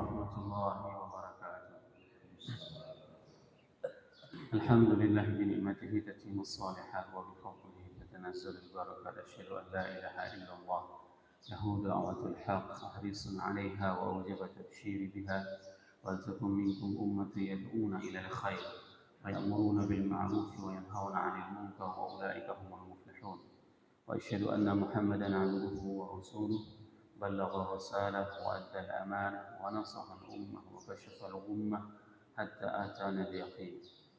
ورحمة الله وبركاته. الحمد لله بنعمته تتم الصالحات وبفضله تتنزل البركة. أشهد أن لا إله إلا الله له دعوة الحق حريص عليها وأوجب تبشير بها. ولتكن منكم أمة يدعون إلى الخير ويأمرون بالمعروف وينهون عن المنكر وأولئك هم المفلحون. وأشهد أن محمدا عبده ورسوله بلغ الرسالة وأدى الأمانة ونصح الأمة وكشف الغمة حتى آتانا اليقين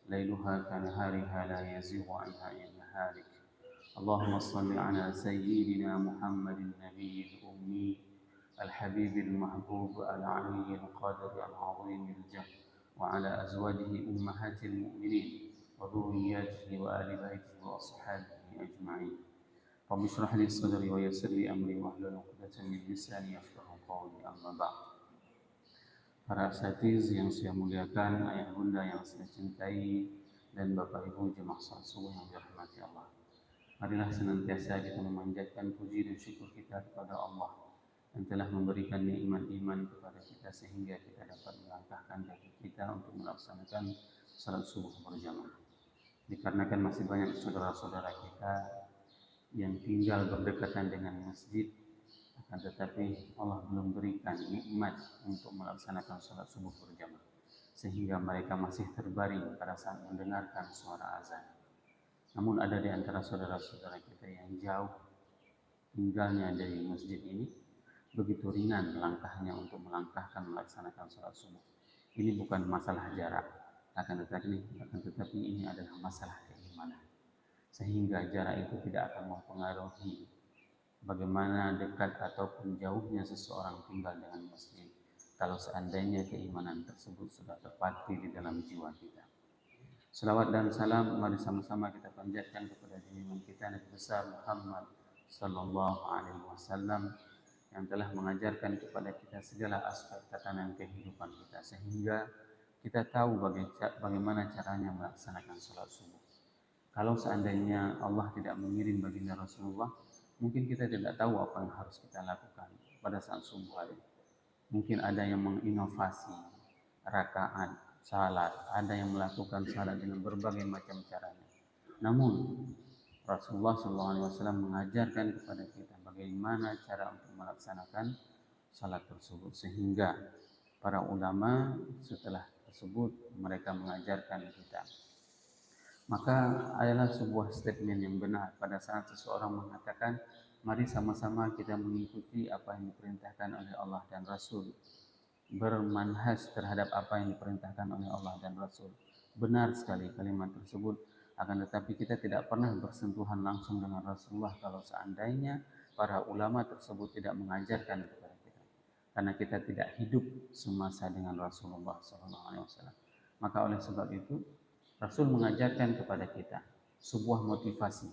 ليلها كنهارها لا يزيغ عنها إلا هالك. اللهم صل على سيدنا محمد النبي الأمي الحبيب المحبوب العلي القدر العظيم الجاه وعلى أزواجه أمهات المؤمنين وذرياته وآل بيته وأصحابه أجمعين. رب اشرح لي صدري ويسر لي أمري واحلل عقدة من لساني يفقهوا قولي. أما بعد. Para asatiz yang saya muliakan, ayah bunda yang saya cintai, dan bapak ibu jemaah salat subuh yang dirahmati Allah. Marilah senantiasa kita memanjatkan puji dan syukur kita kepada Allah yang telah memberikan nikmat iman kepada kita sehingga kita dapat melangkahkan kaki kita untuk melaksanakan salat subuh berjamaah. Dikarenakan masih banyak saudara-saudara kita yang tinggal berdekatan dengan masjid, akan tetapi Allah belum berikan nikmat untuk melaksanakan salat subuh berjamaah, sehingga mereka masih terbaring pada saat mendengarkan suara azan. Namun ada di antara saudara-saudara kita yang jauh tinggalnya dari masjid ini, begitu ringan langkahnya untuk melaksanakan salat subuh. Ini bukan masalah jarak, akan tetapi ini adalah masalah keimanan. Sehingga jarak itu tidak akan mempengaruhi bagaimana dekat ataupun jauhnya seseorang tinggal dengan masjid, kalau seandainya keimanan tersebut sudah terpatri di dalam jiwa kita. Salawat dan salam mari sama-sama kita panjatkan kepada junjungan kita Nabi besar Muhammad sallallahu alaihi wasallam yang telah mengajarkan kepada kita segala aspek tatanan kehidupan kita, sehingga kita tahu bagaimana caranya melaksanakan salat subuh. Kalau seandainya Allah tidak mengirim baginda Rasulullah, mungkin kita tidak tahu apa yang harus kita lakukan pada saat subuh hari. Mungkin ada yang menginovasi rakaat salat, ada yang melakukan salat dengan berbagai macam caranya. Namun Rasulullah SAW mengajarkan kepada kita bagaimana cara untuk melaksanakan salat tersebut, sehingga para ulama setelah tersebut mereka mengajarkan kita. Maka adalah sebuah statement yang benar pada saat seseorang mengatakan, mari sama-sama kita mengikuti apa yang diperintahkan oleh Allah dan Rasul, bermanhaj terhadap apa yang diperintahkan oleh Allah dan Rasul. Benar sekali kalimat tersebut, akan tetapi kita tidak pernah bersentuhan langsung dengan Rasulullah kalau seandainya para ulama tersebut tidak mengajarkan kepada kita, karena kita tidak hidup semasa dengan Rasulullah SAW. Maka oleh sebab itu Rasul mengajarkan kepada kita sebuah motivasi.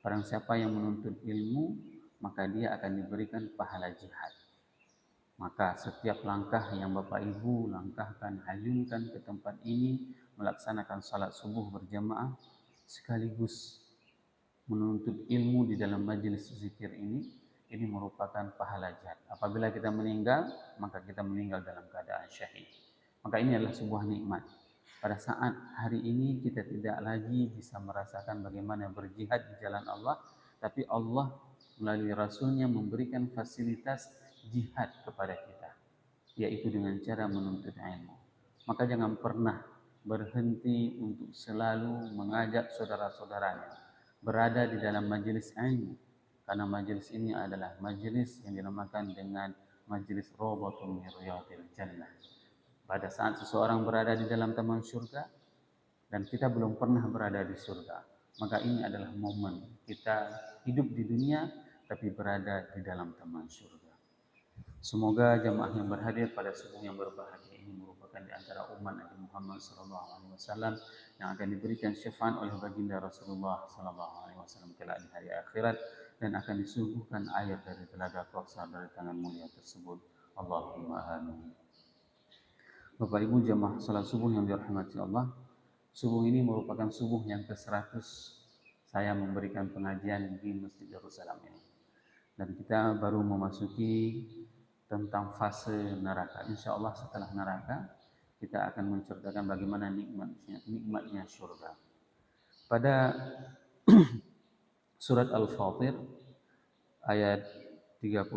Barang siapa yang menuntut ilmu, maka dia akan diberikan pahala jihad. Maka setiap langkah yang Bapak Ibu langkahkan, hayungkan ke tempat ini, melaksanakan salat subuh berjamaah, sekaligus menuntut ilmu di dalam majelis zikir ini merupakan pahala jihad. Apabila kita meninggal, maka kita meninggal dalam keadaan syahid. Maka ini adalah sebuah nikmat. Pada saat hari ini kita tidak lagi bisa merasakan bagaimana berjihad di jalan Allah, tapi Allah melalui Rasulnya memberikan fasilitas jihad kepada kita, yaitu dengan cara menuntut ilmu. Maka jangan pernah berhenti untuk selalu mengajak saudara-saudaranya berada di dalam majelis ilmu, karena majelis ini adalah majelis yang dinamakan dengan majelis Rawdatun min Riyadil Jannah. Pada saat seseorang berada di dalam taman surga dan kita belum pernah berada di surga, maka ini adalah momen kita hidup di dunia tapi berada di dalam taman surga. Semoga jamaah yang berhadir pada subuh yang berbahagia ini merupakan di antara umat Nabi Muhammad SAW yang akan diberikan syafaat oleh baginda Rasulullah SAW kelak di hari akhirat, dan akan disuguhkan air dari telaga Kautsar dari tangan mulia tersebut. Allahumma amin. Bapak Ibu jamaah salat subuh yang dirahmati Allah, subuh ini merupakan subuh yang ke-100 saya memberikan pengajian di Masjid Darussalam ini. Dan kita baru memasuki tentang fase neraka. Insya Allah setelah neraka kita akan menceritakan bagaimana nikmatnya surga. Pada surat Al-Fatir ayat 36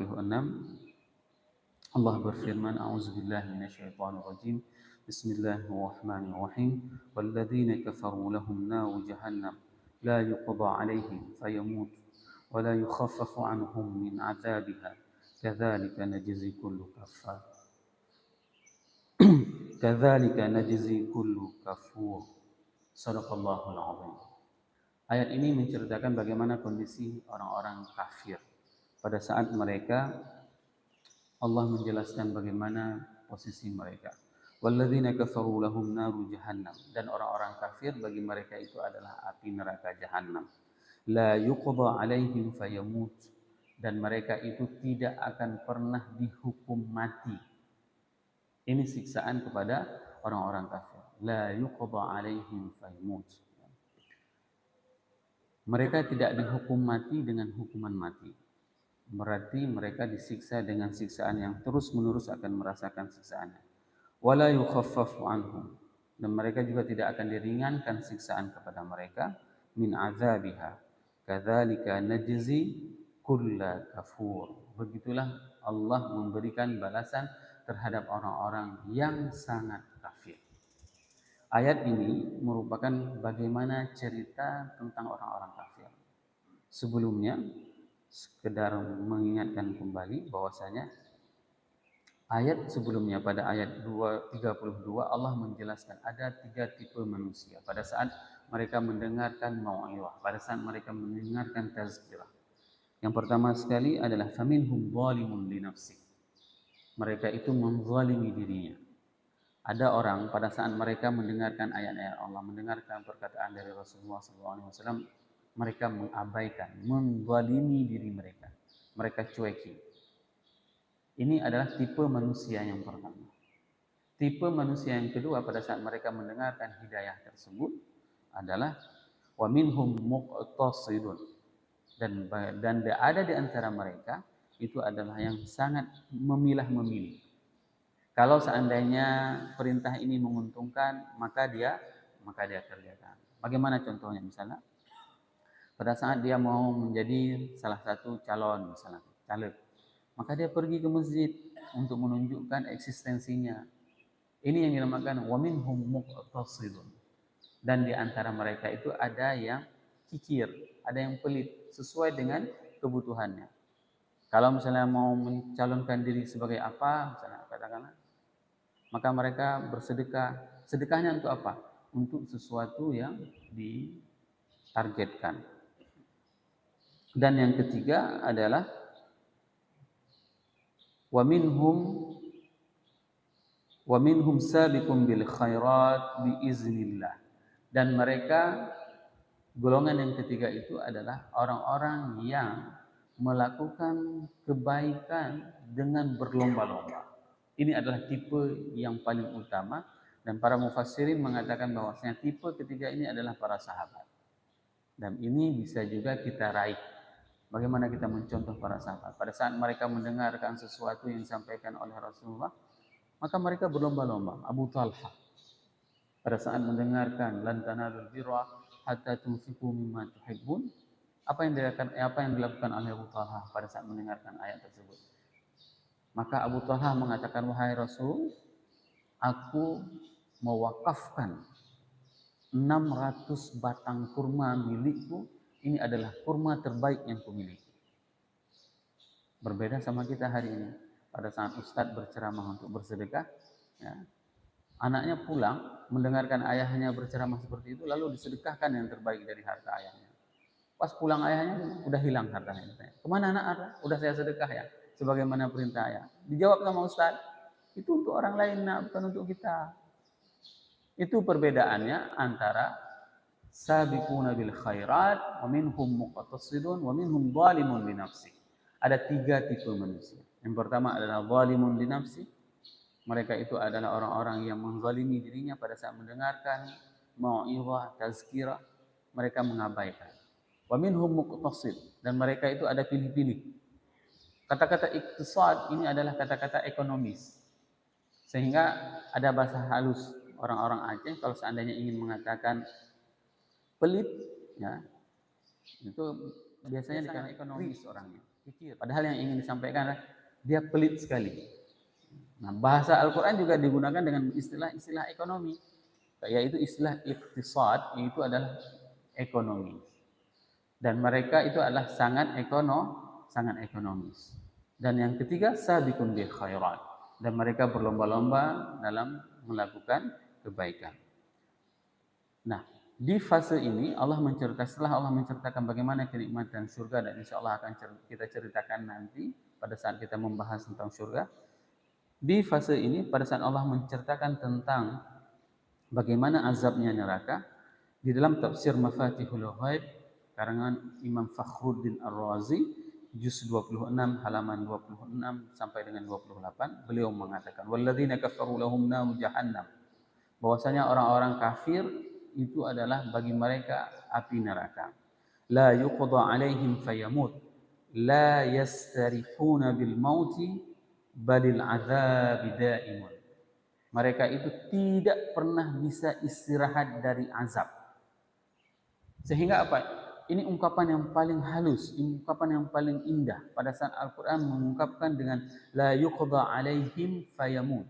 Allah berfirman, A'udzubillahi minasyaitonirrajim. Bismillahirrahmanirrahim. Walladzina kafaru lahum naru jahannam la yuqda 'alaihim fayamut wa la yukhaffafu 'anhum min 'adzabiha. Kadzalika najzi kullu kafar. Kadzalika najzi kullu kafur. Shadaqallahul 'azim. Ayat ini menceritakan bagaimana kondisi orang-orang kafir pada saat mereka. Allah menjelaskan bagaimana posisi mereka. Walladzina kafaru lahum naru jahannam, dan orang-orang kafir bagi mereka itu adalah api neraka jahannam. La yuqda 'alaihim fayamut, dan mereka itu tidak akan pernah dihukum mati. Ini siksaan kepada orang-orang kafir. La yuqda 'alaihim fayamut. Mereka tidak dihukum mati dengan hukuman mati. Berarti mereka disiksa dengan siksaan yang terus-menerus akan merasakan siksaannya. Wala yukhaffafu anhum, dan mereka juga tidak akan diringankan siksaan kepada mereka. Min azabiha. Kadzalika najzi kulla kafur. Begitulah Allah memberikan balasan terhadap orang-orang yang sangat kafir. Ayat ini merupakan bagaimana cerita tentang orang-orang kafir. Sebelumnya, sekedar mengingatkan kembali bahwasanya ayat sebelumnya pada ayat 32 Allah menjelaskan ada 3 tipe manusia pada saat mereka mendengarkan mau'izah, pada saat mereka mendengarkan tazkirah. Yang pertama sekali adalah faminhum zalimun li nafsi. Mereka itu menzalimi dirinya. Ada orang pada saat mereka mendengarkan ayat-ayat Allah, mendengarkan perkataan dari Rasulullah SAW, mereka mengabaikan, menzalimi diri mereka. Mereka cueki. Ini adalah tipe manusia yang pertama. Tipe manusia yang kedua pada saat mereka mendengarkan hidayah tersebut adalah wa minhum muqtasidun, dan ada di antara mereka itu adalah yang sangat memilah-memilih. Kalau seandainya perintah ini menguntungkan, maka dia kerjakan. Bagaimana contohnya? Misalnya pada saat dia mau menjadi salah satu calon, misalnya caleg, maka dia pergi ke masjid untuk menunjukkan eksistensinya. Ini yang dinamakan wa minhum muqtasidun. Dan di antara mereka itu ada yang kikir, ada yang pelit sesuai dengan kebutuhannya. Kalau misalnya mau mencalonkan diri sebagai apa, misalnya katakanlah, maka mereka bersedekah. Sedekahnya untuk apa? Untuk sesuatu yang ditargetkan. Dan yang ketiga adalah wa minhum sabiqun bil khairat bi iznillah. Dan mereka, golongan yang ketiga itu adalah orang-orang yang melakukan kebaikan dengan berlomba-lomba. Ini adalah tipe yang paling utama, dan para mufassirin mengatakan bahwasanya tipe ketiga ini adalah para sahabat. Dan ini bisa juga kita raih. Bagaimana kita mencontoh para sahabat? Pada saat mereka mendengarkan sesuatu yang disampaikan oleh Rasulullah, maka mereka berlomba-lomba. Abu Talha pada saat mendengarkan lan tanalul birra hatta tunfiqu mimma tuhibbun, apa yang dilakukan oleh Abu Talha pada saat mendengarkan ayat tersebut? Maka Abu Talha mengatakan, wahai Rasul, aku mewakafkan 600 batang kurma milikku. Ini adalah kurma terbaik yang kumiliki. Berbeda sama kita hari ini. Pada saat Ustadz berceramah untuk bersedekah, ya, anaknya pulang mendengarkan ayahnya berceramah seperti itu, lalu disedekahkan yang terbaik dari harta ayahnya. Pas pulang ayahnya udah hilang hartanya. Kemana anak? Udah saya sedekah ya, sebagaimana perintah ayah. Dijawab sama Ustadz, itu untuk orang lain, bukan untuk kita. Itu perbedaannya antara sabiquna bil khairat wa minhum muqtasidun wa minhum zalimun li nafsi. Ada 3 tipe manusia. Yang pertama adalah zalimun li nafsi. Mereka itu adalah orang-orang yang menzalimi dirinya pada saat mendengarkan mau'izah, tazkirah, mereka mengabaikan. Wa minhum muqtasid, dan mereka itu ada pilih-pilih. Kata-kata iktisad ini adalah kata-kata ekonomis. Sehingga ada bahasa halus orang-orang Aceh kalau seandainya ingin mengatakan pelit, ya, itu biasanya dikatakan ekonomis orangnya. Padahal yang ingin disampaikan adalah dia pelit sekali. Nah, bahasa Al-Quran juga digunakan dengan istilah-istilah ekonomi, yaitu istilah iktisad, itu adalah ekonomi. Dan mereka itu adalah sangat ekonomis. Dan yang ketiga, sabiqun bil khairat. Dan mereka berlomba-lomba dalam melakukan kebaikan. Nah, di fase ini setelah Allah menceritakan bagaimana kenikmatan surga, dan insya Allah akan kita ceritakan nanti pada saat kita membahas tentang surga. Di fase ini, pada saat Allah menceritakan tentang bagaimana azabnya neraka, di dalam tafsir Mafatihul Ghaib karangan Imam Fakhruddin Ar-Razi, juz 26 halaman 26 sampai dengan 28, beliau mengatakan walladzina kafaru lahum naru jahannam, bahwasanya orang-orang kafir itu adalah bagi mereka api neraka. La yuqda alaihim fayamut, la yastarihuna bil mauti balil azab daimun. Mereka itu tidak pernah bisa istirahat dari azab. Sehingga apa? Ini ungkapan yang paling halus, ungkapan yang paling indah pada saat Al-Quran mengungkapkan dengan la yuqda alaihim fayamut.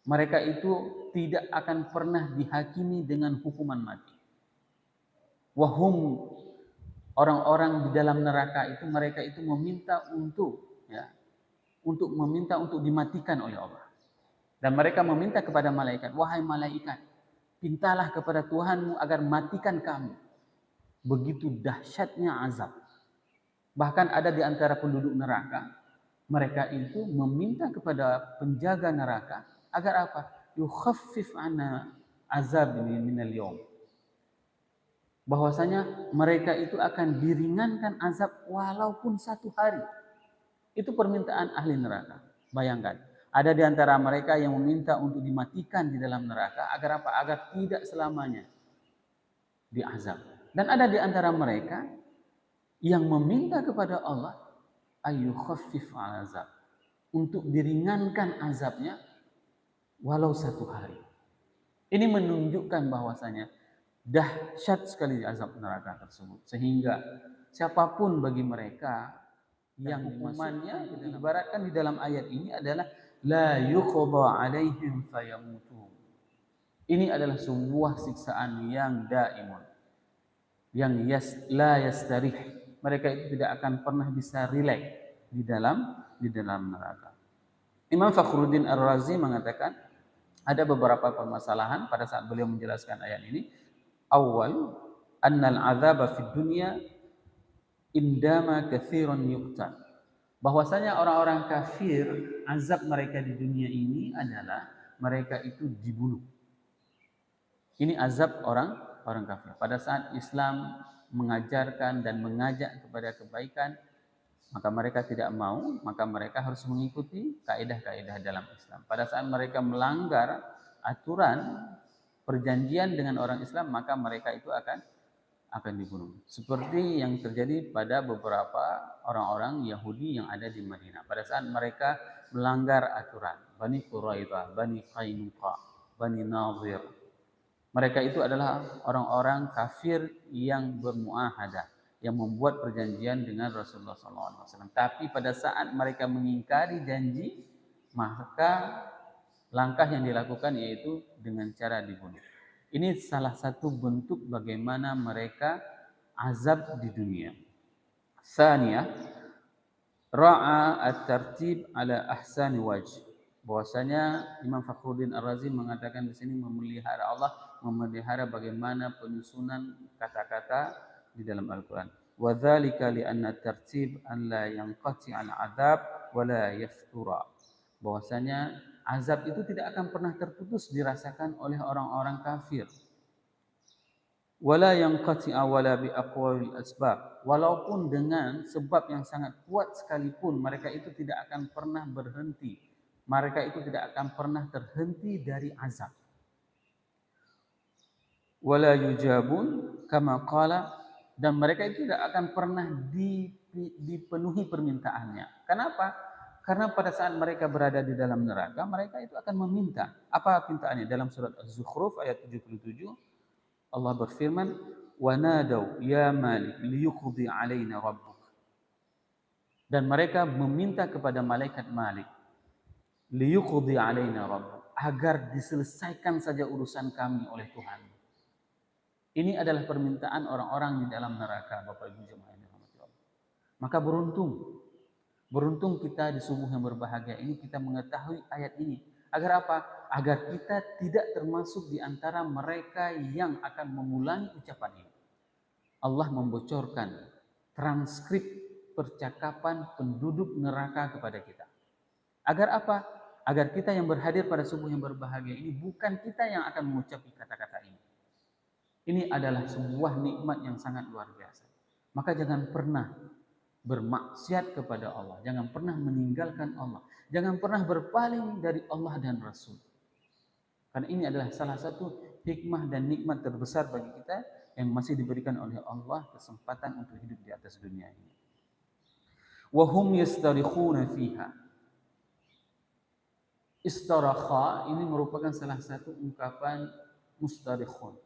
Mereka itu tidak akan pernah dihakimi dengan hukuman mati. Wahum, orang-orang di dalam neraka itu, mereka itu meminta untuk dimatikan oleh Allah. Dan mereka meminta kepada malaikat, wahai malaikat, pintalah kepada Tuhanmu agar matikan kami. Begitu dahsyatnya azab. Bahkan ada di antara penduduk neraka, mereka itu meminta kepada penjaga neraka agar apa? Yukhaffif anna azab minal yawm. Bahwasanya mereka itu akan diringankan azab walaupun 1 hari. Itu permintaan ahli neraka. Bayangkan, ada di antara mereka yang meminta untuk dimatikan di dalam neraka agar apa? Agar tidak selamanya diazab. Dan ada di antara mereka yang meminta kepada Allah ayyukhaffif azab, untuk diringankan azabnya walau 1 hari. Ini menunjukkan bahwasanya dahsyat sekali azab neraka tersebut, sehingga siapapun bagi mereka yang hukumannya diibaratkan di dalam ayat ini adalah la yuqda alaihim fayamutu. Ini adalah sebuah siksaan yang daimun, yang la yastarih. Mereka itu tidak akan pernah bisa rileks di dalam neraka. Imam Fakhruddin Ar-Razi mengatakan ada beberapa permasalahan pada saat beliau menjelaskan ayat ini. Awal, annal azaba fid dunya indama katsiran yuqtal. Bahwasanya orang-orang kafir, azab mereka di dunia ini adalah mereka itu dibunuh. Ini azab orang kafir. Pada saat Islam mengajarkan dan mengajak kepada kebaikan, maka mereka tidak mau, maka mereka harus mengikuti kaidah-kaidah dalam Islam. Pada saat mereka melanggar aturan perjanjian dengan orang Islam, maka mereka itu akan dibunuh. Seperti yang terjadi pada beberapa orang-orang Yahudi yang ada di Madinah. Pada saat mereka melanggar aturan, Bani Quraidah, Bani Qainuqa, Bani Nadir, mereka itu adalah orang-orang kafir yang bermuahadah, yang membuat perjanjian dengan Rasulullah SAW. Tapi pada saat mereka mengingkari janji, maka langkah yang dilakukan yaitu dengan cara dibunuh. Ini salah satu bentuk bagaimana mereka azab di dunia. Tsaniyah, ra'a at-tartib ala ahsani wajh. Bahwasanya Imam Fakhruddin Ar-Razi mengatakan di sini memelihara bagaimana penyusunan kata-kata di dalam Al-Quran. Wa dzalika li anna tartib an la yanqati al-'adzab wa la yaftura. Bahwasanya azab itu tidak akan pernah terputus dirasakan oleh orang-orang kafir. Wala yanqati wala bi aqwal asbab. Walaupun dengan sebab yang sangat kuat sekalipun, mereka itu tidak akan pernah berhenti. Mereka itu tidak akan pernah terhenti dari azab. Wala yujabun kama qala dan mereka itu tidak akan pernah dipenuhi permintaannya. Kenapa? Karena pada saat mereka berada di dalam neraka, mereka itu akan meminta. Apa permintaannya? Dalam surat Az-Zukhruf ayat 77, Allah berfirman, "Wa nadau ya Malik liyuqdi alaina rabbuk." Dan mereka meminta kepada malaikat Malik, liyuqdi alaina rabbuk, agar diselesaikan saja urusan kami oleh Tuhan. Ini adalah permintaan orang-orang di dalam neraka, Bapak Ibu jemaah yang dirahmati Allah. Maka beruntung kita di subuh yang berbahagia ini kita mengetahui ayat ini. Agar apa? Agar kita tidak termasuk di antara mereka yang akan mengulangi ucapan ini. Allah membocorkan transkrip percakapan penduduk neraka kepada kita. Agar apa? Agar kita yang berhadir pada subuh yang berbahagia ini bukan kita yang akan mengucapkan kata-kata ini. Ini adalah sebuah nikmat yang sangat luar biasa. Maka jangan pernah bermaksiat kepada Allah. Jangan pernah meninggalkan Allah. Jangan pernah berpaling dari Allah dan Rasul. Karena ini adalah salah satu hikmah dan nikmat terbesar bagi kita yang masih diberikan oleh Allah kesempatan untuk hidup di atas dunia ini. Wahum yastarikhuna fiha. Istarakha ini merupakan salah satu ungkapan mustarikhun.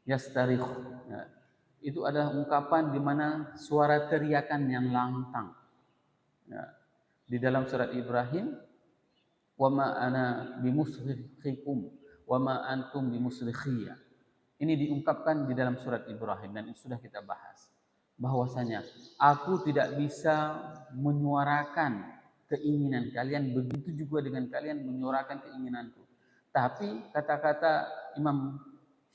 Yastarikh. Ya. Itu adalah ungkapan di mana suara teriakan yang lantang. Ya. Di dalam surat Ibrahim, wa ma ana bimusrikhikum wa ma antum bimusrikhiyya. Ini diungkapkan di dalam surat Ibrahim dan itu sudah kita bahas. Bahwasanya aku tidak bisa menyuarakan keinginan kalian, begitu juga dengan kalian menyuarakan keinginanku. Tapi kata-kata Imam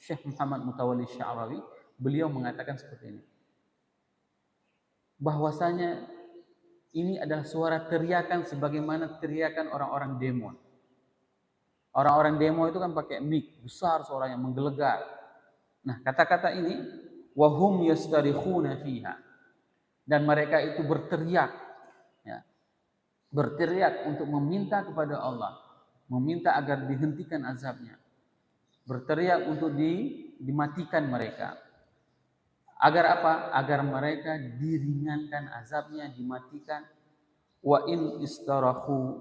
Syekh Muhammad Mutawalli Sya'rawi, beliau mengatakan seperti ini. Bahwasanya ini adalah suara teriakan sebagaimana teriakan orang-orang demo. Orang-orang demo itu kan pakai mic besar suaranya menggelegar. Nah, kata-kata ini wahum yastarikhuna fiha. Dan mereka itu berteriak, ya. Berteriak untuk meminta kepada Allah, meminta agar dihentikan azabnya. Berteriak untuk dimatikan mereka. Agar apa? Agar mereka diringankan azabnya, dimatikan. Wa in istarahu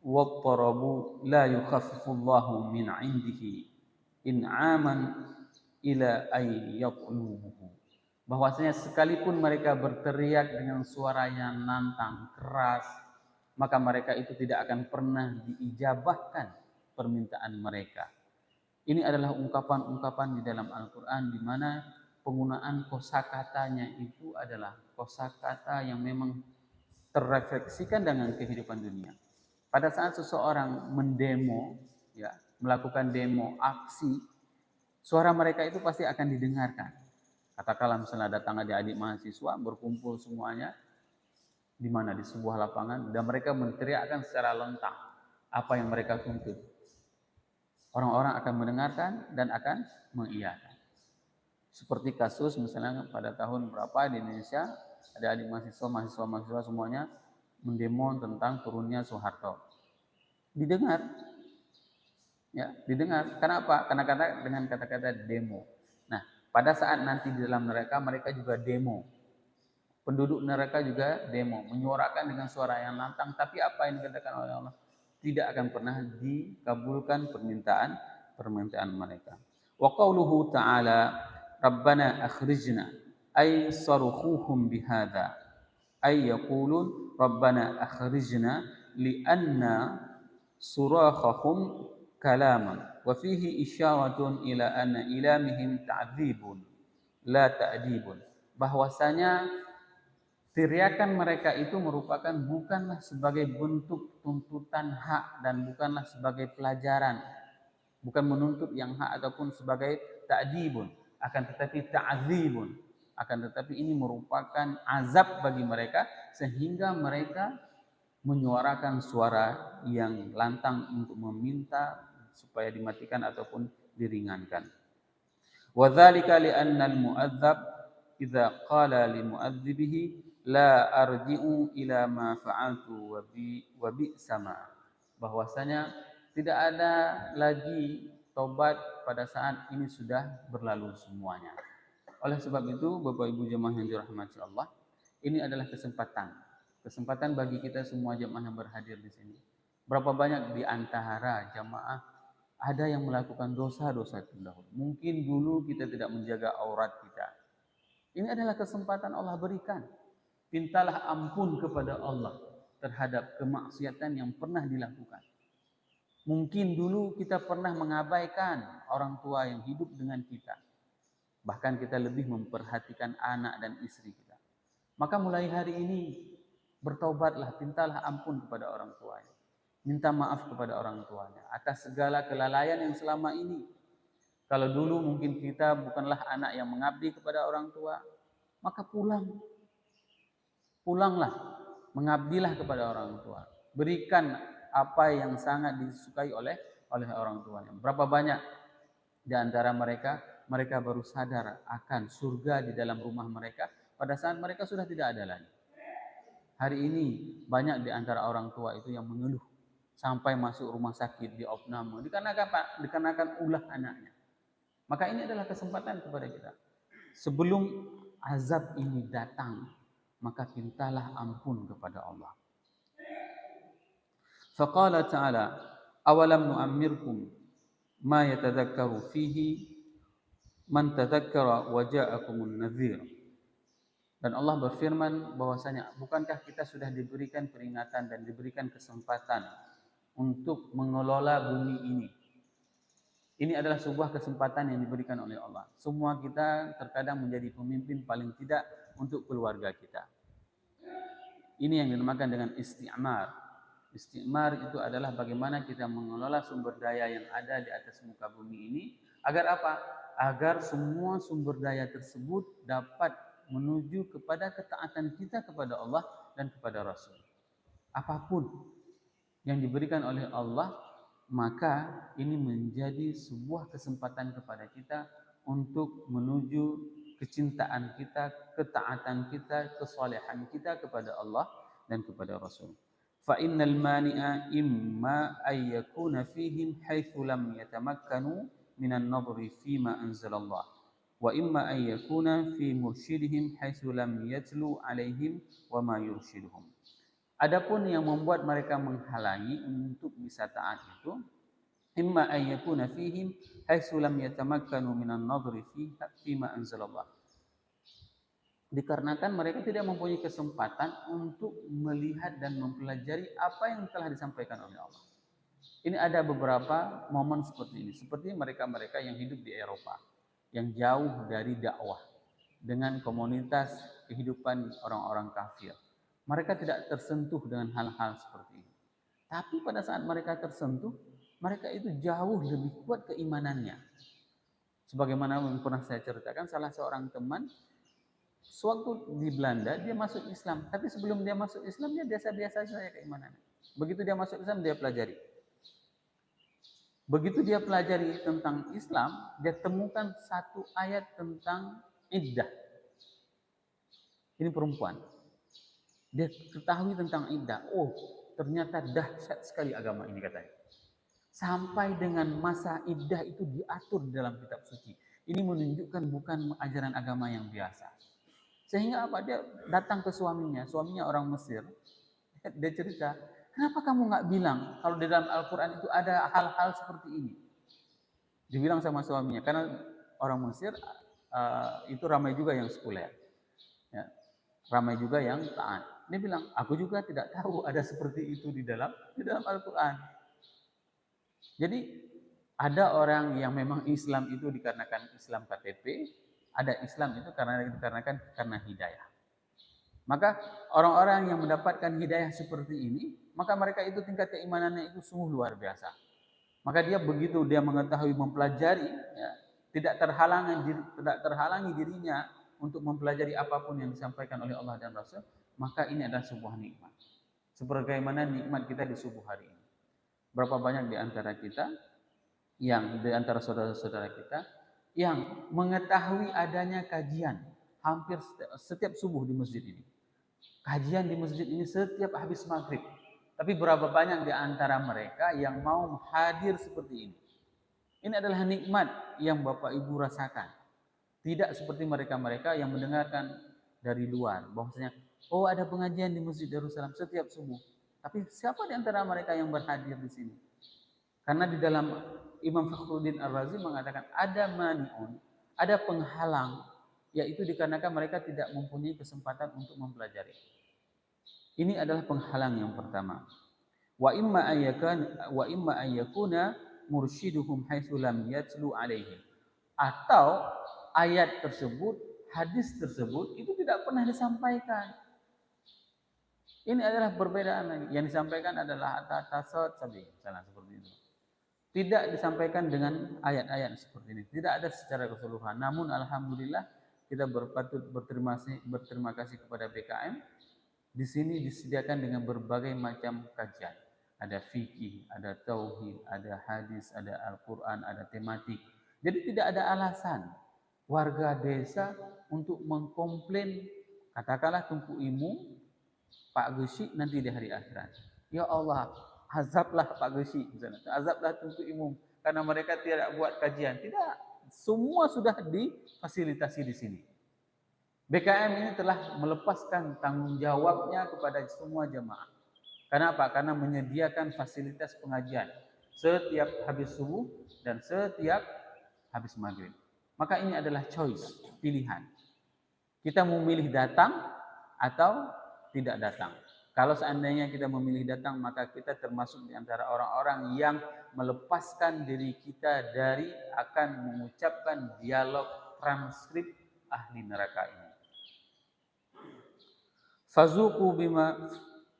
wattarabu la yukhaffifullahu min indihi in'aman ila ay yatlubuhu. Bahwasanya sekalipun mereka berteriak dengan suara yang lantang, keras, maka mereka itu tidak akan pernah diijabahkan permintaan mereka. Ini adalah ungkapan-ungkapan di dalam Al-Quran di mana penggunaan kosakatanya itu adalah kosakata yang memang terrefleksikan dengan kehidupan dunia. Pada saat seseorang mendemo, ya, melakukan demo, aksi, suara mereka itu pasti akan didengarkan. Katakanlah misalnya datang adik-adik mahasiswa berkumpul semuanya di mana di sebuah lapangan dan mereka meneriakkan secara lantang apa yang mereka tuntut. Orang-orang akan mendengarkan dan akan mengiyakan. Seperti kasus misalnya pada tahun berapa di Indonesia ada adik mahasiswa semuanya mendemo tentang turunnya Soeharto. Didengar. Ya, didengar. Kenapa? Karena dengan kata-kata demo. Nah, pada saat nanti di dalam neraka mereka juga demo. Penduduk neraka juga demo, menyuarakan dengan suara yang lantang, tapi apa yang dikatakan oleh Allah? Tidak akan pernah dikabulkan permintaan mereka. Wa qauluhu ta'ala Rabbana akhrijna ay sarukhuhum bihadza ay yaqulun Rabbana akhrijna li'anna surakhahum kalaman wa fihi isyaratun ila anna ilamihim ta'dzibun la ta'dibun. Bahwasanya teriakan mereka itu merupakan bukanlah sebagai bentuk tuntutan hak dan bukanlah sebagai pelajaran. Bukan menuntut yang hak ataupun sebagai ta'dibun. Akan tetapi ta'zibun. Akan tetapi ini merupakan azab bagi mereka sehingga mereka menyuarakan suara yang lantang untuk meminta supaya dimatikan ataupun diringankan. Wa dzalika li anna al-mu'adzab idza qala li mu'adzibihi la arji'u ila ma fa'altu wa bi sama. Bahwasanya tidak ada lagi tobat pada saat ini sudah berlalu semuanya. Oleh sebab itu, Bapak Ibu jemaah yang dirahmati Allah, ini adalah kesempatan bagi kita semua jemaah yang berhadir di sini. Berapa banyak di antara jamaah ada yang melakukan dosa-dosa terdahulu. Mungkin dulu kita tidak menjaga aurat kita. Ini adalah kesempatan Allah berikan. Mintalah ampun kepada Allah terhadap kemaksiatan yang pernah dilakukan. Mungkin dulu kita pernah mengabaikan orang tua yang hidup dengan kita. Bahkan kita lebih memperhatikan anak dan istri kita. Maka mulai hari ini bertaubatlah, mintalah ampun kepada orang tuanya. Minta maaf kepada orang tuanya atas segala kelalaian yang selama ini. Kalau dulu mungkin kita bukanlah anak yang mengabdi kepada orang tua, maka pulanglah, mengabdilah kepada orang tua. Berikan apa yang sangat disukai oleh orang tuanya. Berapa banyak di antara mereka baru sadar akan surga di dalam rumah mereka pada saat mereka sudah tidak ada lagi. Hari ini banyak di antara orang tua itu yang mengeluh sampai masuk rumah sakit di opname dikarenakan apa? Dikarenakan ulah anaknya. Maka ini adalah kesempatan kepada kita. Sebelum azab ini datang, maka mintalah ampun kepada Allah. Faqala ta'ala, awalam nu'ammirkum ma yatadhakkaru fihi man tadhakkara wa ja'akumun nadhir. Dan Allah berfirman bahwasanya, bukankah kita sudah diberikan peringatan dan diberikan kesempatan untuk mengelola bumi ini. Ini adalah sebuah kesempatan yang diberikan oleh Allah. Semua kita terkadang menjadi pemimpin paling tidak untuk keluarga kita. Ini yang dinamakan dengan isti'mar. Isti'mar itu adalah bagaimana kita mengelola sumber daya yang ada di atas muka bumi ini. Agar apa? Agar semua sumber daya tersebut dapat menuju kepada ketaatan kita kepada Allah dan kepada Rasul. Apapun yang diberikan oleh Allah, maka ini menjadi sebuah kesempatan kepada kita untuk menuju kecintaan kita, ketaatan kita, kesalehan kita kepada Allah dan kepada Rasul. Fa innal mani'a imma ay yakuna fihim haitsu lam yatamakkanu minan nadri fima anzalallah wa imma ay yakuna fi mursyidihim haitsu lam yatlu alaihim wa ma yursyiduhum. Adapun yang membuat mereka menghalangi untuk bisa taat itu, imma ayyakuna fihim haitsu lam yatamakkanu minan nadri fima anzalallah. Dikarenakan mereka tidak mempunyai kesempatan untuk melihat dan mempelajari apa yang telah disampaikan oleh Allah. Ini ada beberapa momen seperti ini, seperti mereka-mereka yang hidup di Eropa, yang jauh dari dakwah dengan komunitas kehidupan orang-orang kafir. Mereka tidak tersentuh dengan hal-hal seperti ini. Tapi pada saat mereka tersentuh, mereka itu jauh lebih kuat keimanannya. Sebagaimana yang pernah saya ceritakan, salah seorang teman, sewaktu di Belanda, dia masuk Islam. Tapi sebelum dia masuk Islam, dia biasa-biasa saja keimanannya. Begitu dia masuk Islam, dia pelajari. Begitu dia pelajari tentang Islam, dia temukan satu ayat tentang iddah. Ini perempuan. Dia ketahui tentang iddah. Oh, ternyata dahsyat sekali agama ini katanya. Sampai dengan masa iddah itu diatur di dalam kitab suci. Ini menunjukkan bukan ajaran agama yang biasa. Sehingga apa? Dia datang ke suaminya orang Mesir. Dia cerita, kenapa kamu nggak bilang kalau di dalam Al-Quran itu ada hal-hal seperti ini? Dibilang sama suaminya, karena orang Mesir itu ramai juga yang sekuler. Ya, ramai juga yang taat. Dia bilang, aku juga tidak tahu ada seperti itu di dalam Al-Quran. Jadi ada orang yang memang Islam itu dikarenakan Islam KTP, ada Islam itu karena hidayah. Maka orang-orang yang mendapatkan hidayah seperti ini, maka mereka itu tingkat keimanannya itu sungguh luar biasa. Maka dia begitu dia mengetahui, mempelajari, ya, tidak terhalangi dirinya untuk mempelajari apapun yang disampaikan oleh Allah dan Rasul, maka ini adalah sebuah nikmat. Sebagaimana nikmat kita di subuh hari ini. Berapa banyak di antara kita, yang di antara saudara-saudara kita, yang mengetahui adanya kajian hampir setiap subuh di masjid ini. Kajian di masjid ini setiap habis maghrib. Tapi berapa banyak di antara mereka yang mau hadir seperti ini. Ini adalah nikmat yang Bapak Ibu rasakan. Tidak seperti mereka-mereka yang mendengarkan dari luar, bahwasanya oh ada pengajian di Masjid Darussalam setiap subuh. Tapi siapa di antara mereka yang berhadir di sini? Karena di dalam Imam Fakhruddin Ar-Razi mengatakan ada mani'un, ada penghalang, yaitu dikarenakan mereka tidak mempunyai kesempatan untuk mempelajari. Ini adalah penghalang yang pertama. Wa imma ayyakuna mursyiduhum haitsu lam yatlu alaihim. Atau ayat tersebut, hadis tersebut itu tidak pernah disampaikan. Ini adalah perbedaan lagi. Yang disampaikan adalah atasot sabi, misalnya seperti itu. Tidak disampaikan dengan ayat-ayat seperti ini. Tidak ada secara keseluruhan. Namun alhamdulillah kita berterima kasih kepada BKM. Di sini disediakan dengan berbagai macam kajian. Ada fikih, ada tauhid, ada hadis, ada Al-Quran, ada tematik. Jadi tidak ada alasan warga desa untuk mengkomplain, katakanlah Tunku Imu, Pak Gesi nanti di hari akhirat. Ya Allah, azablah Pak Gesi, azablah Tunku Imu karena mereka tidak buat kajian. Tidak, semua sudah difasilitasi di sini. BKM ini telah melepaskan tanggung jawabnya kepada semua jemaah. Kenapa? Karena menyediakan fasilitas pengajian setiap habis subuh dan setiap habis maghrib. Maka ini adalah choice, pilihan. Kita memilih datang atau tidak datang. Kalau seandainya kita memilih datang, maka kita termasuk di antara orang-orang yang melepaskan diri kita dari akan mengucapkan dialog transkrip ahli neraka ini.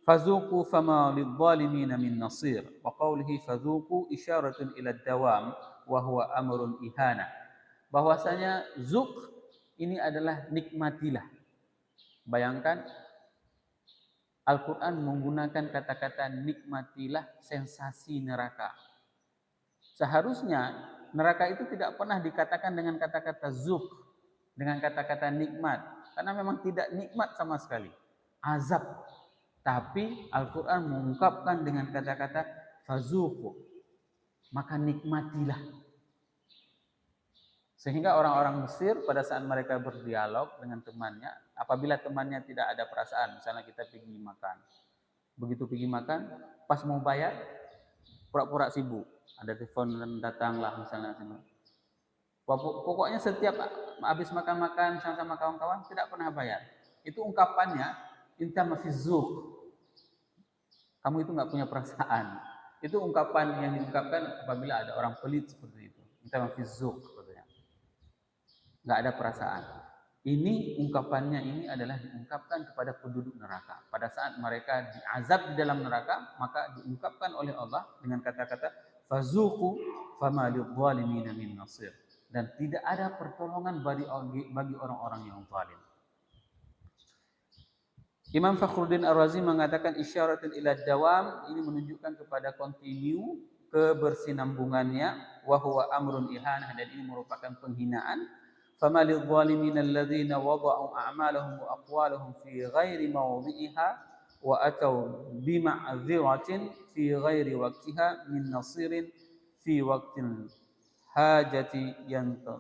Fazuqu fama lidh-dhalimin min nasir. Wa qawlihi fazuqu isyaratun ila ad-dawam wa huwa amrun ihana. Bahwasanya zuq ini adalah nikmatilah. Bayangkan Al-Quran menggunakan kata-kata nikmatilah sensasi neraka. Seharusnya neraka itu tidak pernah dikatakan dengan kata-kata zuq, dengan kata-kata nikmat, karena memang tidak nikmat sama sekali. Azab. Tapi Al-Quran mengungkapkan dengan kata-kata fazuqu, maka nikmatilah. Sehingga orang-orang Mesir pada saat mereka berdialog dengan temannya, apabila temannya tidak ada perasaan, misalnya kita pergi makan, begitu pergi makan, pas mau bayar, pura-pura sibuk, ada telepon datanglah misalnya. Pokoknya setiap habis makan-makan sama kawan-kawan tidak pernah bayar. Itu ungkapannya inta mafizuq. Kamu itu nggak punya perasaan. Itu ungkapan yang diungkapkan apabila ada orang pelit seperti itu. Inta mafizuq katanya. Nggak ada perasaan. Ini ungkapannya ini adalah diungkapkan kepada penduduk neraka. Pada saat mereka diazab di dalam neraka, maka diungkapkan oleh Allah dengan kata-kata fazuqu fama lidh-dhalimin min nasir. Dan tidak ada pertolongan bagi orang-orang yang zalim. Imam Fakhruddin Ar-Razi mengatakan isyaratun ila dawam, ini menunjukkan kepada continue, kebersinambungannya, wa huwa amrun ihanah, dan ini merupakan penghinaan. Fama lidh-dhalimin alladhina wada'u a'malahum wa aqwalahum fi ghairi mawdhi'iha wa atau bima'dziratin fi ghairi waqtiha min nasirin fi waqtil hajati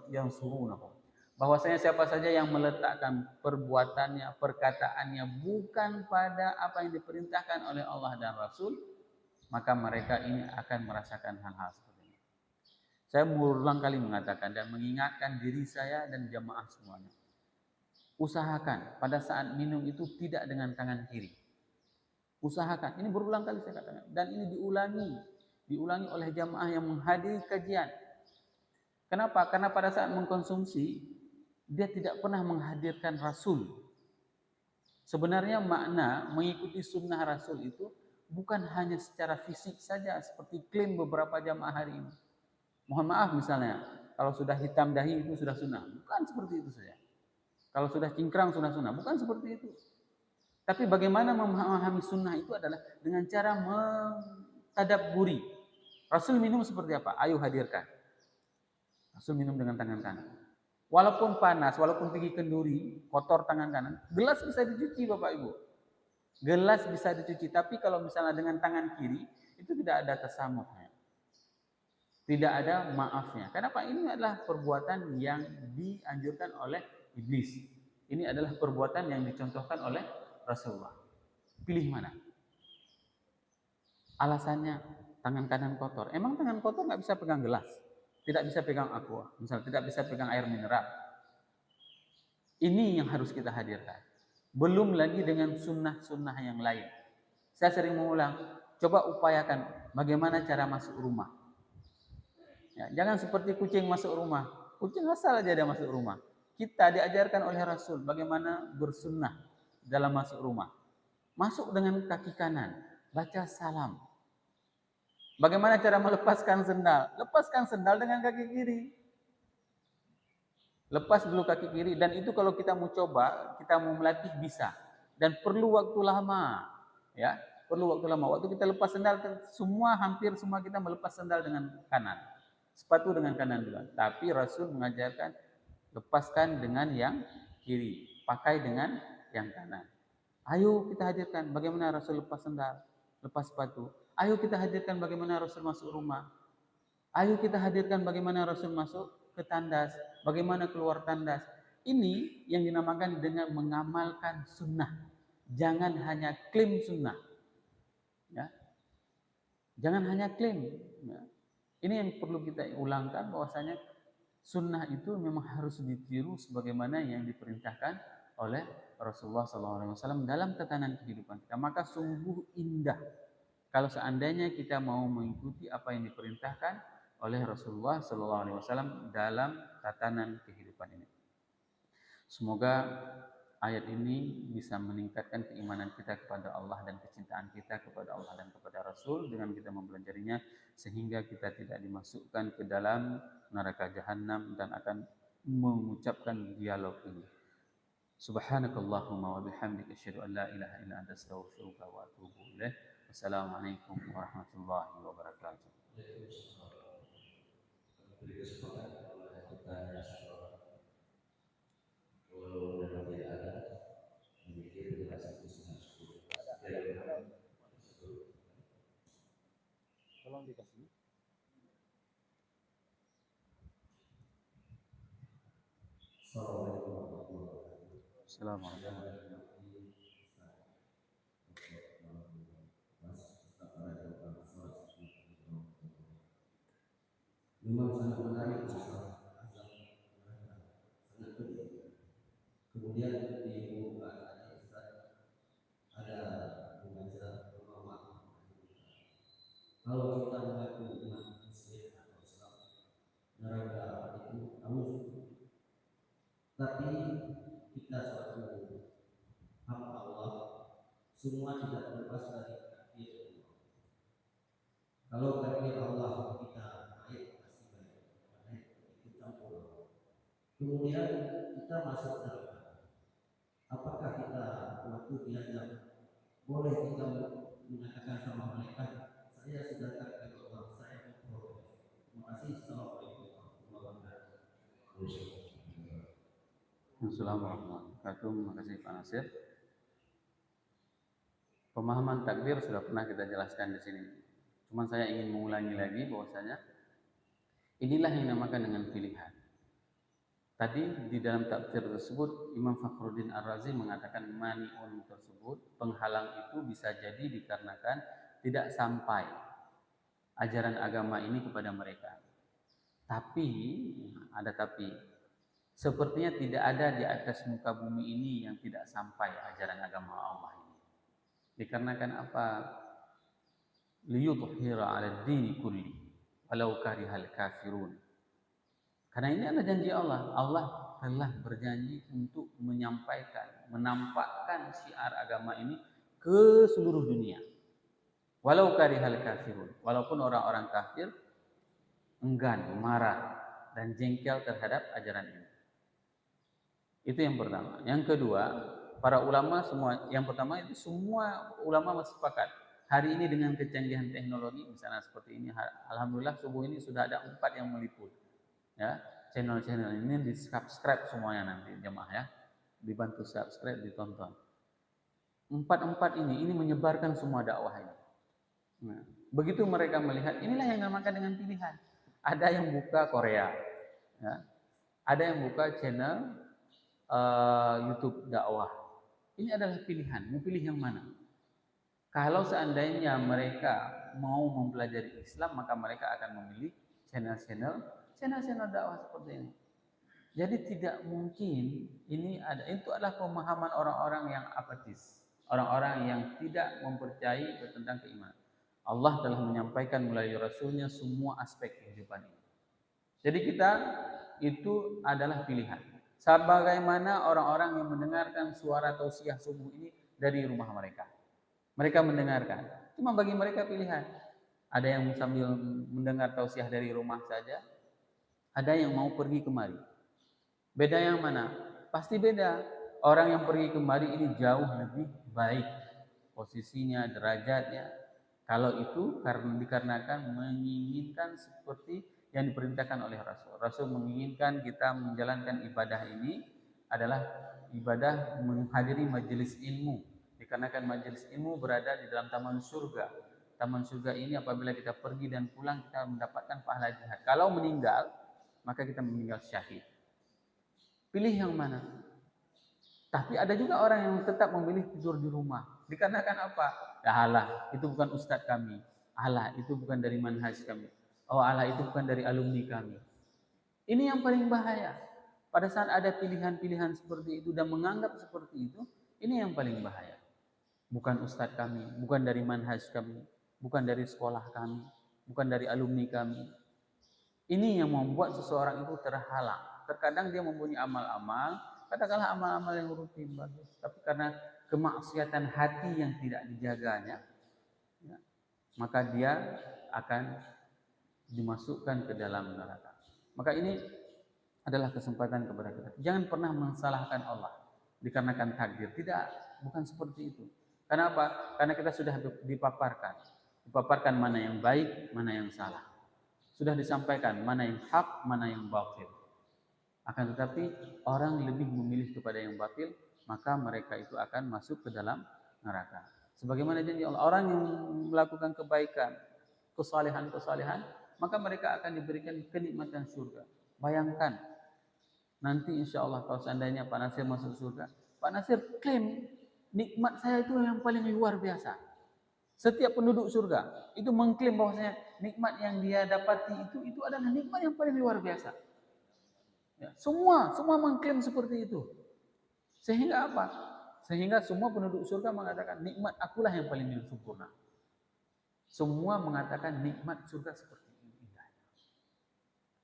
yansurunahum. Bahwasanya siapa saja yang meletakkan perbuatannya, perkataannya bukan pada apa yang diperintahkan oleh Allah dan Rasul, maka mereka ini akan merasakan hal-hal seperti ini. Saya berulang kali mengatakan dan mengingatkan diri saya dan jamaah semuanya. Usahakan pada saat minum itu tidak dengan tangan kiri. Usahakan, ini berulang kali saya katakan, dan ini diulangi oleh jamaah yang menghadiri kajian. Kenapa? Karena pada saat mengkonsumsi dia tidak pernah menghadirkan Rasul. Sebenarnya makna mengikuti sunnah Rasul itu bukan hanya secara fisik saja seperti klaim beberapa jamaah hari ini. Mohon maaf misalnya, kalau sudah hitam dahi itu sudah sunnah. Bukan seperti itu saja. Kalau sudah cingkrang sudah sunnah. Bukan seperti itu. Tapi bagaimana memahami sunnah itu adalah dengan cara mentadabburi. Rasul minum seperti apa? Ayo hadirkan. Rasul minum dengan tangan kanan. Walaupun panas, walaupun pergi kenduri, kotor tangan kanan, gelas bisa dicuci Bapak Ibu. Gelas bisa dicuci, tapi kalau misalnya dengan tangan kiri, itu tidak ada tasamuhnya. Tidak ada maafnya. Kenapa? Ini adalah perbuatan yang dianjurkan oleh iblis. Ini adalah perbuatan yang dicontohkan oleh Rasulullah. Pilih mana? Alasannya tangan kanan kotor. Emang tangan kotor nggak bisa pegang gelas? Tidak bisa pegang aqua. Misal tidak bisa pegang air mineral. Ini yang harus kita hadirkan. Belum lagi dengan sunnah-sunnah yang lain. Saya sering mengulang, coba upayakan bagaimana cara masuk rumah. Ya, jangan seperti kucing masuk rumah. Kucing asal aja dia masuk rumah. Kita diajarkan oleh Rasul bagaimana bersunnah dalam masuk rumah. Masuk dengan kaki kanan, baca salam. Bagaimana cara melepaskan sendal? Lepaskan sendal dengan kaki kiri. Lepas dulu kaki kiri, dan itu kalau kita mau coba, kita mau melatih bisa. Dan perlu waktu lama. Ya, perlu waktu lama. Waktu kita lepas sendal, hampir semua kita melepas sendal dengan kanan. Sepatu dengan kanan juga. Tapi Rasul mengajarkan lepaskan dengan yang kiri, pakai dengan yang kanan. Ayo kita hadirkan bagaimana Rasul lepas sendal, lepas sepatu. Ayo kita hadirkan bagaimana Rasul masuk rumah. Ayo kita hadirkan bagaimana Rasul masuk ke tandas, bagaimana keluar tandas. Ini yang dinamakan dengan mengamalkan sunnah. Jangan hanya klaim sunnah. Ya. Jangan hanya klaim. Ya. Ini yang perlu kita ulangkan, bahwasanya sunnah itu memang harus ditiru sebagaimana yang diperintahkan oleh Rasulullah SAW dalam tatanan kehidupan kita. Maka sungguh indah kalau seandainya kita mau mengikuti apa yang diperintahkan oleh Rasulullah SAW dalam tatanan kehidupan ini. Semoga ayat ini bisa meningkatkan keimanan kita kepada Allah dan kecintaan kita kepada Allah dan kepada Rasul dengan kita mempelajarinya, sehingga kita tidak dimasukkan ke dalam neraka jahanam dan akan mengucapkan dialog ini. Subhanakallahumma wa bihamdika asyhadu an la ilaha illa anta astaghfiruka wa atubu ilaik. Wassalamualaikum warahmatullahi wabarakatuh. Tolong dikasih. Assalamualaikum. Memang sangat menarik masalah azab neraka, sangat pedih. Kemudian di pembukaan tadi Ustaz ada membaca bahwa kalau kita mengaku umat Muslim atau Islam, neraka itu hangus. Tapi kita selaku hamba Allah, semua tidak terlepas dari takdir Allah. Kalau takdir Allah kita baik, pasti baik. Karena itu campur. Kemudian kita masuk neraka. Apakah kita waktu diajak boleh kita mengatakan sama mereka, saya sudah takdir Allah, saya memperoleh. Terima kasih. Assalamualaikum warahmatullahi wabarakatuh. Assalamualaikum warahmatullahi wabarakatuh. Terima kasih Pak Nasir. Pemahaman takdir sudah pernah kita jelaskan di sini. Cuman saya ingin mengulangi lagi bahwasanya inilah yang dinamakan dengan pilihan. Tadi di dalam tafsir tersebut Imam Fakhruddin Ar-Razi mengatakan mani'un tersebut, penghalang itu bisa jadi dikarenakan tidak sampai ajaran agama ini kepada mereka. Tapi, ada tapi, sepertinya tidak ada di atas muka bumi ini yang tidak sampai ajaran agama Allah ini. Dikarenakan apa? Liyudhhira 'ala ad-dini kulli walau karihal kafirun. Karena ini adalah janji Allah. Allah telah berjanji untuk menyampaikan, menampakkan syiar agama ini ke seluruh dunia. Walau karihal kafirun, walaupun orang-orang kafir enggan, marah, dan jengkel terhadap ajaran ini. Itu yang pertama. Yang kedua, para ulama semua, yang pertama itu semua ulama sepakat. Hari ini dengan kecanggihan teknologi, misalnya seperti ini, alhamdulillah subuh ini sudah ada 4 yang meliput. Ya, channel-channel ini di subscribe semuanya nanti jemaah ya, dibantu subscribe, ditonton. 4 ini menyebarkan semua dakwah ini. Nah, begitu mereka melihat, inilah yang dinamakan dengan pilihan. ada yang buka Korea, ya. Ada yang buka channel YouTube dakwah. Ini adalah pilihan, mau pilih yang mana? Kalau seandainya mereka mau mempelajari Islam, maka mereka akan memilih channel dakwah seperti ini. Jadi tidak mungkin itu adalah pemahaman orang-orang yang apatis, orang-orang yang tidak mempercayai tentang keimanan. Allah telah menyampaikan melalui Rasulnya semua aspek kehidupan ini. Jadi kita itu adalah pilihan. Sebagaimana orang-orang yang mendengarkan suara tausiah subuh ini dari rumah mereka. Mereka mendengarkan. Cuma bagi mereka pilihan. Ada yang sambil mendengar tausiah dari rumah saja. Ada yang mau pergi kemari. Beda yang mana? Pasti beda. Orang yang pergi kemari ini jauh lebih baik posisinya, derajatnya. Kalau itu dikarenakan menginginkan seperti yang diperintahkan oleh Rasul. Rasul menginginkan kita menjalankan ibadah ini adalah ibadah menghadiri majelis ilmu. Dikarenakan majelis ilmu berada di dalam taman surga. Taman surga ini apabila kita pergi dan pulang kita mendapatkan pahala jihad. Kalau meninggal, maka kita meninggal syahid. Pilih yang mana? Tapi ada juga orang yang tetap memilih tidur di rumah. Dikarenakan apa? Ya Allah, itu bukan ustadz kami. Allah, itu bukan dari manhaj kami. Oh Allah, itu bukan dari alumni kami. Ini yang paling bahaya. Pada saat ada pilihan-pilihan seperti itu dan menganggap seperti itu, ini yang paling bahaya. Bukan ustadz kami, bukan dari manhaj kami, bukan dari sekolah kami, bukan dari alumni kami. Ini yang membuat seseorang itu terhalang. Terkadang dia mempunyai amal-amal, katakanlah amal-amal yang rutin bagus, tapi karena kemaksiatan hati yang tidak dijaganya, ya, maka dia akan dimasukkan ke dalam neraka. Maka ini adalah kesempatan kepada kita. Jangan pernah mensalahkan Allah dikarenakan takdir. Tidak, bukan seperti itu. Kenapa? Karena kita sudah dipaparkan mana yang baik, mana yang salah. Sudah disampaikan mana yang hak, mana yang batil. Akan tetapi orang lebih memilih kepada yang batil, maka mereka itu akan masuk ke dalam neraka. Sebagaimana janji Allah, orang yang melakukan kebaikan, kesalehan, maka mereka akan diberikan kenikmatan surga. Bayangkan, nanti insya Allah kalau seandainya Pak Nasir masuk surga, Pak Nasir klaim nikmat saya itu yang paling luar biasa. Setiap penduduk surga itu mengklaim bahwasanya nikmat yang dia dapati itu adalah nikmat yang paling luar biasa. Ya, semua mengklaim seperti itu. Sehingga apa? Sehingga semua penduduk surga mengatakan nikmat akulah yang paling sempurna. Semua mengatakan nikmat surga seperti ini indah.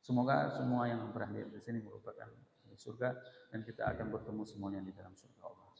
Semoga semua yang pernah lihat di sini merupakan surga dan kita akan bertemu semuanya di dalam surga Allah.